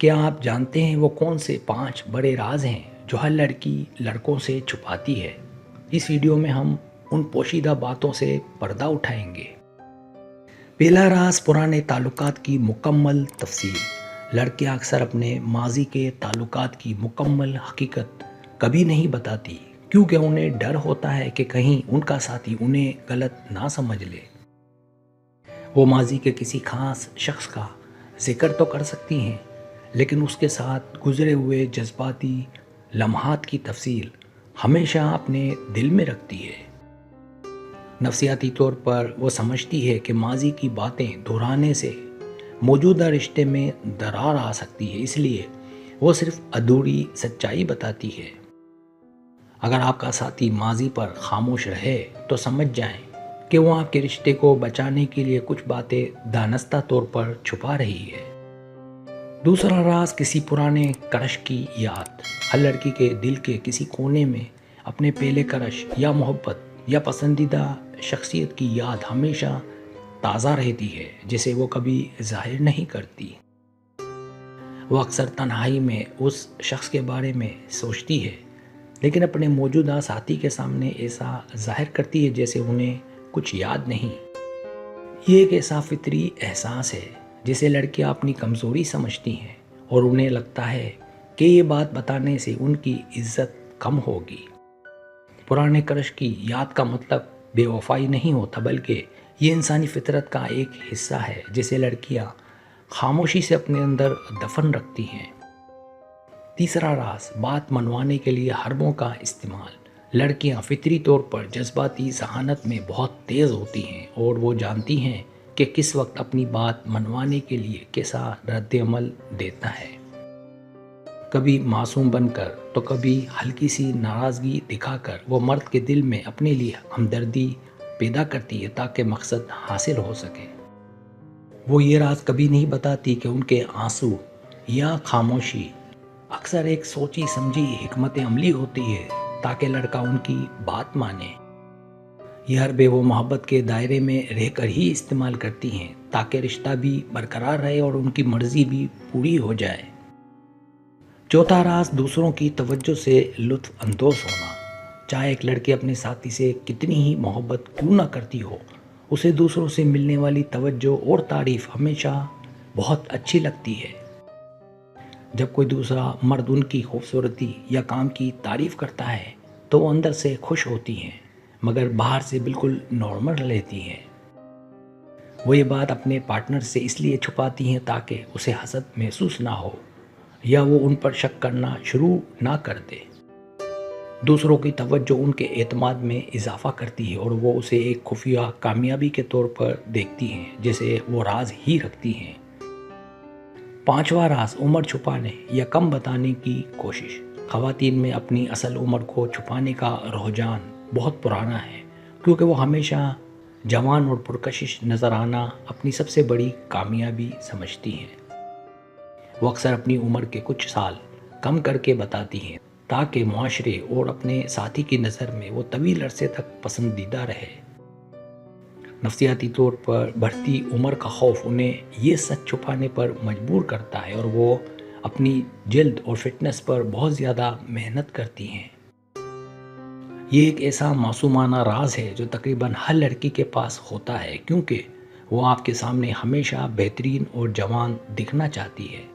کیا آپ جانتے ہیں وہ کون سے 5 بڑے راز ہیں جو ہر لڑکی لڑکوں سے چھپاتی ہے؟ اس ویڈیو میں ہم ان پوشیدہ باتوں سے پردہ اٹھائیں گے۔ پہلا راز پرانے تعلقات کی مکمل تفصیل۔ لڑکیاں اکثر اپنے ماضی کے تعلقات کی مکمل حقیقت کبھی نہیں بتاتی کیونکہ انہیں ڈر ہوتا ہے کہ کہیں ان کا ساتھی انہیں غلط نہ سمجھ لے۔ وہ ماضی کے کسی خاص شخص کا ذکر تو کر سکتی ہیں لیکن اس کے ساتھ گزرے ہوئے جذباتی لمحات کی تفصیل ہمیشہ اپنے دل میں رکھتی ہے۔ نفسیاتی طور پر وہ سمجھتی ہے کہ ماضی کی باتیں دہرانے سے موجودہ رشتے میں درار آ سکتی ہے، اس لیے وہ صرف ادھوری سچائی بتاتی ہے۔ اگر آپ کا ساتھی ماضی پر خاموش رہے تو سمجھ جائیں کہ وہ آپ کے رشتے کو بچانے کے لیے کچھ باتیں دانستہ طور پر چھپا رہی ہے۔ دوسرا راز کسی پرانے کرش کی یاد۔ ہر لڑکی کے دل کے کسی کونے میں اپنے پہلے کرش یا محبت یا پسندیدہ شخصیت کی یاد ہمیشہ تازہ رہتی ہے جسے وہ کبھی ظاہر نہیں کرتی۔ وہ اکثر تنہائی میں اس شخص کے بارے میں سوچتی ہے لیکن اپنے موجودہ ساتھی کے سامنے ایسا ظاہر کرتی ہے جیسے انہیں کچھ یاد نہیں۔ یہ ایک ایسا فطری احساس ہے جسے لڑکیاں اپنی کمزوری سمجھتی ہیں اور انہیں لگتا ہے کہ یہ بات بتانے سے ان کی عزت کم ہوگی۔ پرانے کرش کی یاد کا مطلب بے وفائی نہیں ہوتا بلکہ یہ انسانی فطرت کا ایک حصہ ہے جسے لڑکیاں خاموشی سے اپنے اندر دفن رکھتی ہیں۔ تیسرا راز بات منوانے کے لیے حربوں کا استعمال۔ لڑکیاں فطری طور پر جذباتی ذہانت میں بہت تیز ہوتی ہیں اور وہ جانتی ہیں کہ کس وقت اپنی بات منوانے کے لیے کیسا رد عمل دیتا ہے۔ کبھی معصوم بن کر تو کبھی ہلکی سی ناراضگی دکھا کر وہ مرد کے دل میں اپنے لیے ہمدردی پیدا کرتی ہے تاکہ مقصد حاصل ہو سکے۔ وہ یہ راز کبھی نہیں بتاتی کہ ان کے آنسو یا خاموشی اکثر ایک سوچی سمجھی حکمت عملی ہوتی ہے تاکہ لڑکا ان کی بات مانے۔ یہ حربے وہ محبت کے دائرے میں رہ کر ہی استعمال کرتی ہیں تاکہ رشتہ بھی برقرار رہے اور ان کی مرضی بھی پوری ہو جائے۔ چوتھا راز دوسروں کی توجہ سے لطف اندوز ہونا۔ چاہے ایک لڑکی اپنے ساتھی سے کتنی ہی محبت کیوں نہ کرتی ہو، اسے دوسروں سے ملنے والی توجہ اور تعریف ہمیشہ بہت اچھی لگتی ہے۔ جب کوئی دوسرا مرد ان کی خوبصورتی یا کام کی تعریف کرتا ہے تو وہ اندر سے خوش ہوتی ہیں مگر باہر سے بالکل نارمل رہتی ہیں۔ وہ یہ بات اپنے پارٹنر سے اس لیے چھپاتی ہیں تاکہ اسے حسد محسوس نہ ہو یا وہ ان پر شک کرنا شروع نہ کر دے۔ دوسروں کی توجہ ان کے اعتماد میں اضافہ کرتی ہے اور وہ اسے ایک خفیہ کامیابی کے طور پر دیکھتی ہیں جسے وہ راز ہی رکھتی ہیں۔ پانچواں راز عمر چھپانے یا کم بتانے کی کوشش۔ خواتین میں اپنی اصل عمر کو چھپانے کا رجحان بہت پرانا ہے کیونکہ وہ ہمیشہ جوان اور پرکشش نظر آنا اپنی سب سے بڑی کامیابی سمجھتی ہیں۔ وہ اکثر اپنی عمر کے کچھ سال کم کر کے بتاتی ہیں تاکہ معاشرے اور اپنے ساتھی کی نظر میں وہ طویل عرصے تک پسندیدہ رہے۔ نفسیاتی طور پر بڑھتی عمر کا خوف انہیں یہ سچ چھپانے پر مجبور کرتا ہے اور وہ اپنی جلد اور فٹنس پر بہت زیادہ محنت کرتی ہیں۔ یہ ایک ایسا معصومانہ راز ہے جو تقریباً ہر لڑکی کے پاس ہوتا ہے کیونکہ وہ آپ کے سامنے ہمیشہ بہترین اور جوان دکھنا چاہتی ہے۔